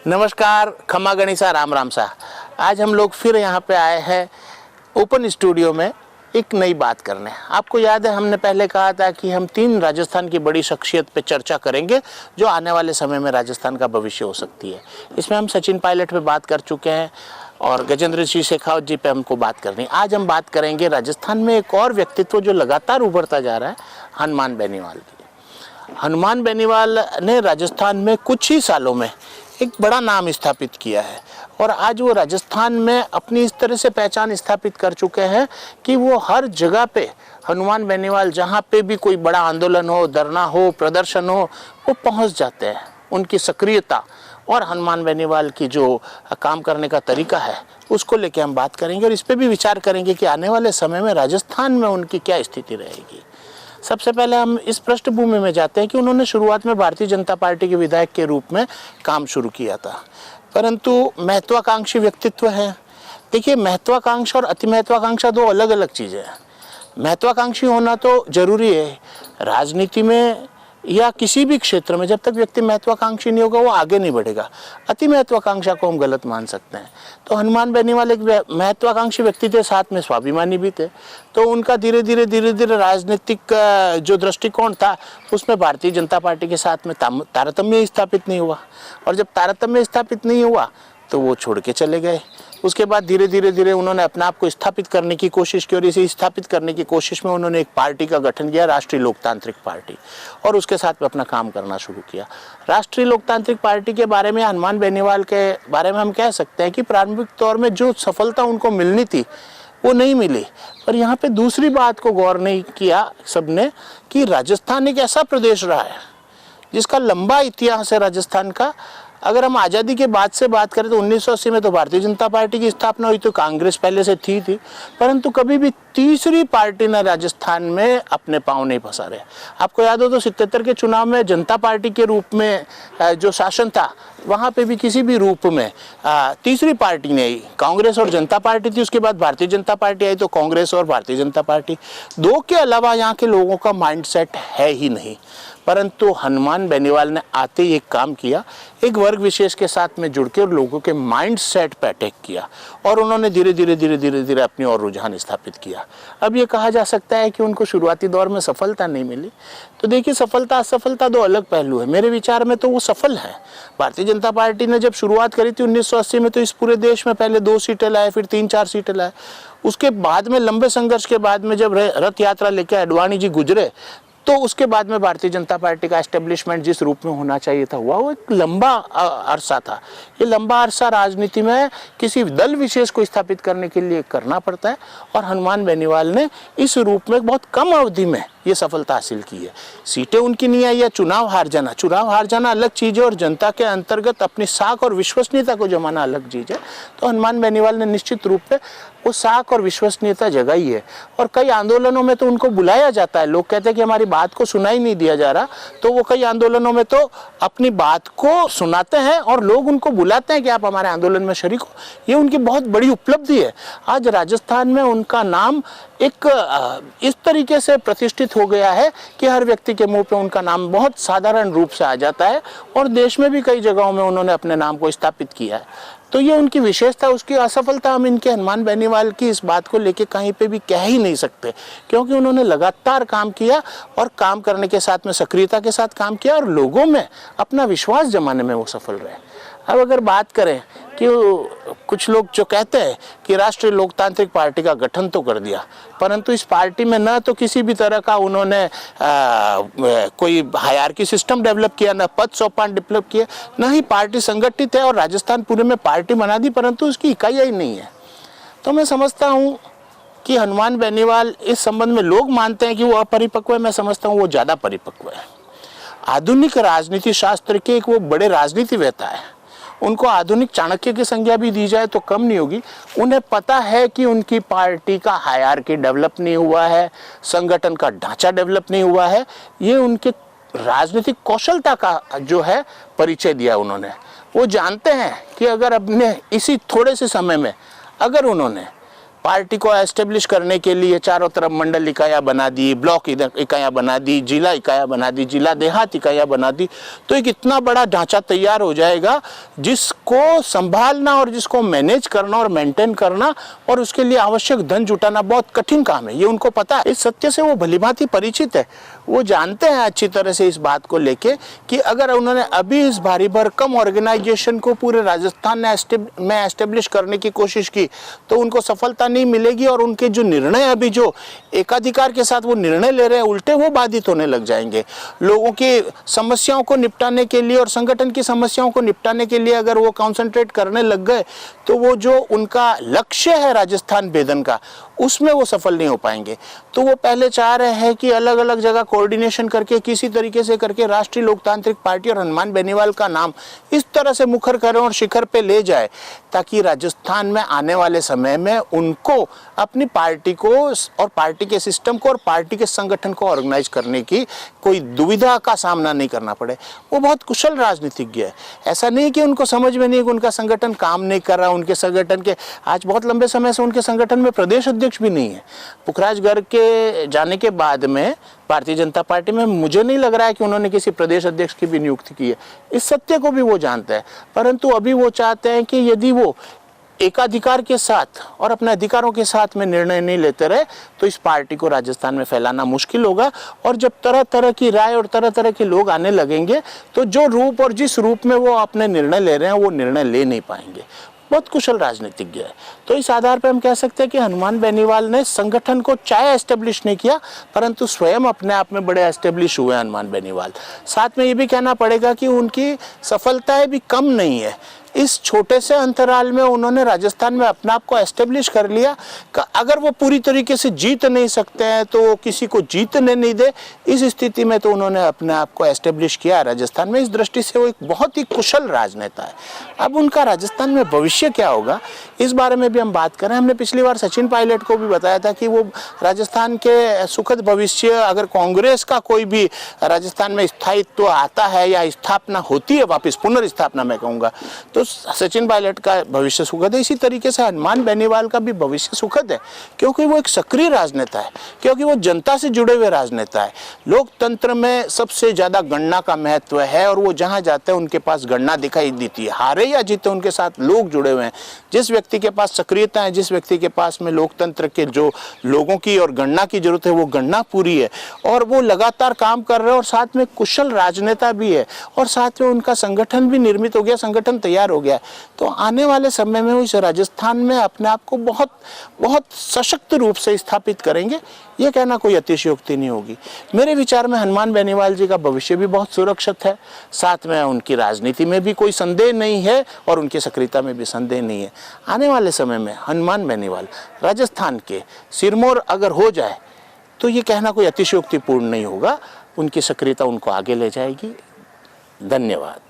नमस्कार, खमा गणिसा, राम राम सा। आज हम लोग फिर यहाँ पे आए हैं ओपन स्टूडियो में एक नई बात करने। आपको याद है हमने पहले कहा था कि हम 3 राजस्थान की बड़ी शख्सियत पे चर्चा करेंगे जो आने वाले समय में राजस्थान का भविष्य हो सकती है। इसमें हम सचिन पायलट पे बात कर चुके हैं और गजेंद्र सिंह शेखावत जी पे हमको बात करनी है। आज हम बात करेंगे राजस्थान में एक और व्यक्तित्व जो लगातार उभरता जा रहा है, हनुमान बेनीवाल की। हनुमान बेनीवाल ने राजस्थान में कुछ ही सालों में एक बड़ा नाम स्थापित किया है और आज वो राजस्थान में अपनी इस तरह से पहचान स्थापित कर चुके हैं कि वो हर जगह पे हनुमान बेनीवाल जहाँ पे भी कोई बड़ा आंदोलन हो, धरना हो, प्रदर्शन हो, वो पहुँच जाते हैं। उनकी सक्रियता और हनुमान बेनीवाल की जो काम करने का तरीका है उसको लेके हम बात करेंगे और इस पर भी विचार करेंगे कि आने वाले समय में राजस्थान में उनकी क्या स्थिति रहेगी। सबसे पहले हम इस पृष्ठभूमि में जाते हैं कि उन्होंने शुरुआत में भारतीय जनता पार्टी के विधायक के रूप में काम शुरू किया था, परंतु महत्वाकांक्षी व्यक्तित्व है। देखिए, महत्वाकांक्षा और अति महत्वाकांक्षा 2 अलग अलग चीज़ें हैं। महत्वाकांक्षी होना तो जरूरी है राजनीति में या किसी भी क्षेत्र में। जब तक व्यक्ति महत्वाकांक्षी नहीं होगा वो आगे नहीं बढ़ेगा। अति महत्वाकांक्षा को हम गलत मान सकते हैं। तो हनुमान बेनीवाल एक महत्वाकांक्षी व्यक्ति थे, साथ में स्वाभिमानी भी थे। तो उनका धीरे धीरे राजनीतिक जो दृष्टिकोण था उसमें भारतीय जनता पार्टी के साथ में तारतम्य स्थापित नहीं हुआ और जब तारतम्य स्थापित नहीं हुआ तो वो छोड़ के चले गए। उसके बाद धीरे धीरे उन्होंने अपने आप को स्थापित करने की कोशिश की और इसे स्थापित करने की कोशिश में उन्होंने एक पार्टी का गठन किया, राष्ट्रीय लोकतांत्रिक पार्टी, और उसके साथ में अपना काम करना शुरू किया। राष्ट्रीय लोकतांत्रिक पार्टी के बारे में, हनुमान बेनीवाल के बारे में हम कह सकते हैं कि प्रारंभिक तौर में जो सफलता उनको मिलनी थी वो नहीं मिली। पर यहाँ पे दूसरी बात को गौर नहीं किया सबने कि राजस्थान एक ऐसा प्रदेश रहा है जिसका लंबा इतिहास है राजस्थान का। अगर हम आज़ादी के बाद से बात करें तो 1980 में तो भारतीय जनता पार्टी की स्थापना हुई, तो कांग्रेस पहले से थी, परंतु कभी भी तीसरी पार्टी ने राजस्थान में अपने पांव नहीं पसारे। आपको याद हो तो 77 के चुनाव में जनता पार्टी के रूप में जो शासन था वहाँ पे भी किसी भी रूप में तीसरी पार्टी नहीं आई। कांग्रेस और जनता पार्टी थी, उसके बाद भारतीय जनता पार्टी आई, तो कांग्रेस और भारतीय जनता पार्टी, 2 के अलावा यहाँ के लोगों का माइंडसेट है ही नहीं। परंतु हनुमान बेनीवाल ने आते ही एक काम किया, एक वर्ग विशेष के साथ में जुड़ के और लोगों के माइंड सेट पर अटैक किया और उन्होंने धीरे धीरे अपनी और रुझान स्थापित किया। अब ये कहा जा सकता है कि उनको शुरुआती दौर में सफलता नहीं मिली। तो देखिए, सफलता असफलता 2 अलग पहलू है। मेरे विचार में तो वो सफल है। भारतीय जनता पार्टी ने जब शुरुआत करी थी 1980 में, तो इस पूरे देश में पहले 2 सीटें लाए, फिर 3-4 सीटें लाए। उसके बाद में लंबे संघर्ष के बाद में जब रथ यात्रा लेकर अडवाणी जी गुजरे, तो उसके बाद में भारतीय जनता पार्टी का एस्टेब्लिशमेंट जिस रूप में होना चाहिए था हुआ। वो एक लंबा अरसा था। ये लंबा अरसा राजनीति में किसी दल विशेष को स्थापित करने के लिए करना पड़ता है और हनुमान बेनीवाल ने इस रूप में बहुत कम अवधि में ये सफलता हासिल की है। सीटें उनकी नहीं आई या चुनाव हार जाना अलग चीज़ है और जनता के अंतर्गत अपनी साख और विश्वसनीयता को जमाना अलग चीज़ है। तो हनुमान बेनीवाल ने निश्चित रूप से वो साख और विश्वसनीयता जगाई है और कई आंदोलनों में तो उनको बुलाया जाता है। लोग कहते हैं कि हमारी बात को सुना ही नहीं दिया जा रहा, तो वो कई आंदोलनों में तो अपनी बात को सुनाते हैं और लोग उनको बुलाते हैं कि आप हमारे आंदोलन में शरीक हो। ये उनकी बहुत बड़ी उपलब्धि है। आज राजस्थान में उनका नाम एक इस तरीके से प्रतिष्ठित हो गया है कि हर व्यक्ति के मुंह पे उनका नाम बहुत साधारण रूप से आ जाता है और देश में भी कई जगहों में उन्होंने अपने नाम को स्थापित किया है। तो ये उनकी विशेषता। उसकी असफलता हम इनके हनुमान बेनीवाल की इस बात को लेके कहीं पे भी कह ही नहीं सकते, क्योंकि उन्होंने लगातार काम किया और काम करने के साथ में सक्रियता के साथ काम किया और लोगों में अपना विश्वास जमाने में वो सफल रहे। अब अगर बात करें कि कुछ लोग जो कहते हैं कि राष्ट्रीय लोकतांत्रिक पार्टी का गठन तो कर दिया, परंतु इस पार्टी में न तो किसी भी तरह का उन्होंने कोई हायरार्की सिस्टम डेवलप किया, न पद सोपान डेवलप किया, न ही पार्टी संगठित है और राजस्थान पूरे में पार्टी बना दी, परंतु उसकी इकाई ही नहीं है। तो मैं समझता हूँ कि हनुमान बेनीवाल इस संबंध में लोग मानते हैं कि वो अपरिपक्व है, मैं समझता हूँ वो ज़्यादा परिपक्व है। आधुनिक राजनीति शास्त्र के एक वो बड़े राजनीतिवेत्ता है। उनको आधुनिक चाणक्य की संज्ञा भी दी जाए तो कम नहीं होगी। उन्हें पता है कि उनकी पार्टी का हायरार्की डेवलप नहीं हुआ है, संगठन का ढांचा डेवलप नहीं हुआ है। ये उनके राजनीतिक कौशलता का जो है परिचय दिया उन्होंने। वो जानते हैं कि अगर अपने इसी थोड़े से समय में अगर उन्होंने पार्टी को एस्टेब्लिश करने के लिए चारों तरफ मंडल इकाइयाँ बना दी, ब्लॉक इकाइयाँ बना दी, जिला इकाइयाँ बना दी, जिला देहात इकाइयाँ बना दी, तो एक इतना बड़ा ढांचा तैयार हो जाएगा जिसको संभालना और जिसको मैनेज करना और मेंटेन करना और उसके लिए आवश्यक धन जुटाना बहुत कठिन काम है। ये उनको पता है, इस सत्य से वो भलीभांति परिचित है। वो जानते हैं अच्छी तरह से इस बात को लेके कि अगर उन्होंने अभी इस भारी भरकम ऑर्गेनाइजेशन को पूरे राजस्थान में एस्टेब्लिश करने की कोशिश की तो उनको सफलता नहीं मिलेगी और उनके जो निर्णय अभी जो एकाधिकार के साथ वो निर्णय ले रहे हैं उल्टे वो बाधित होने लग जाएंगे। लोगों की समस्याओं को निपटाने के लिए और संगठन की समस्याओं को निपटाने के लिए अगर वो कॉन्सेंट्रेट करने लग गए तो वो जो उनका लक्ष्य है राजस्थान भेदन का उसमें वो सफल नहीं हो पाएंगे। तो वो पहले चाह रहे हैं कि अलग अलग जगह कोऑर्डिनेशन करके किसी तरीके से करके राष्ट्रीय लोकतांत्रिक पार्टी और हनुमान बेनीवाल का नाम इस तरह से मुखर करें और शिखर पे ले जाए ताकि राजस्थान में आने वाले समय में उनको अपनी पार्टी को और पार्टी के सिस्टम को और पार्टी के संगठन को ऑर्गेनाइज करने की कोई दुविधा का सामना नहीं करना पड़े। वो बहुत कुशल राजनीतिज्ञ है। ऐसा नहीं कि उनको समझ में नहीं कि उनका संगठन काम नहीं कर रहा। उनके संगठन के आज बहुत लंबे समय से उनके संगठन में प्रदेश अध्यक्ष भी नहीं है। पुखराज गर्ग के जाने के बाद में भारतीय जनता पार्टी में मुझे नहीं लग रहा है कि उन्होंने किसी प्रदेश अध्यक्ष की भी नियुक्ति की है। इस सत्य को भी वो जानते हैं, परंतु अभी वो चाहते हैं कि यदि वो एकाधिकार के साथ और अपने अधिकारों के साथ में निर्णय नहीं लेते रहे तो इस पार्टी को राजस्थान में फैलाना मुश्किल होगा। और जब तरह तरह की राय और तरह तरह के लोग आने लगेंगे तो जो रूप और जिस रूप में वो अपने निर्णय ले रहे हैं वो निर्णय ले नहीं पाएंगे। बहुत कुशल राजनीतिज्ञ है। तो इस आधार पर हम कह सकते हैं कि हनुमान बेनीवाल ने संगठन को चाहे एस्टेब्लिश नहीं किया परंतु स्वयं अपने आप में बड़े एस्टेब्लिश हुए हनुमान बेनीवाल। साथ में ये भी कहना पड़ेगा कि उनकी सफलताएं भी कम नहीं है। इस छोटे से अंतराल में उन्होंने राजस्थान में अपने आप को एस्टेब्लिश कर लिया। अगर वो पूरी तरीके से जीत नहीं सकते हैं तो वो किसी को जीतने नहीं दे। इस स्थिति में तो उन्होंने अपने आप को एस्टेब्लिश किया राजस्थान में। इस दृष्टि से वो एक बहुत ही कुशल राजनेता है। अब उनका राजस्थान में भविष्य क्या होगा इस बारे में भी हम बात करें। हमने पिछली बार सचिन पायलट को भी बताया था कि वो राजस्थान के सुखद भविष्य अगर कांग्रेस का कोई भी राजस्थान में स्थायित्व आता है या स्थापना होती है वापस पुनर्स्थापना मैं कहूँगा तो सचिन पायलट का भविष्य सुखद है। इसी तरीके से हनुमान बेनीवाल का भी भविष्य सुखद है क्योंकि वो एक सक्रिय राजनेता है, क्योंकि वो जनता से जुड़े हुए राजनेता है। लोकतंत्र में सबसे ज्यादा गणना का महत्व है और वो जहां जाते हैं उनके पास गणना दिखाई देती है। हारे या जीते उनके साथ लोग जुड़े हुए हैं। जिस व्यक्ति के पास सक्रियता है, जिस व्यक्ति के पास में लोकतंत्र के जो लोगों की और गणना की जरूरत है वो गणना पूरी है और वो लगातार काम कर रहे हैं और साथ में कुशल राजनेता भी है और साथ में उनका संगठन भी निर्मित हो गया, संगठन तैयार हो गया। तो आने वाले समय में वो इस राजस्थान में अपने आप को बहुत बहुत सशक्त रूप से स्थापित करेंगे। ये कहना कोई अतिशयोक्ति नहीं होगी। मेरे विचार में हनुमान बेनीवाल जी का भविष्य भी बहुत सुरक्षित है। साथ में उनकी राजनीति में भी कोई संदेह नहीं है और उनकी सक्रियता में भी संदेह नहीं है। आने वाले समय में हनुमान बेनीवाल राजस्थान के सिरमौर अगर हो जाए तो ये कहना कोई अतिशयोक्तिपूर्ण नहीं होगा। उनकी सक्रियता उनको आगे ले जाएगी। धन्यवाद।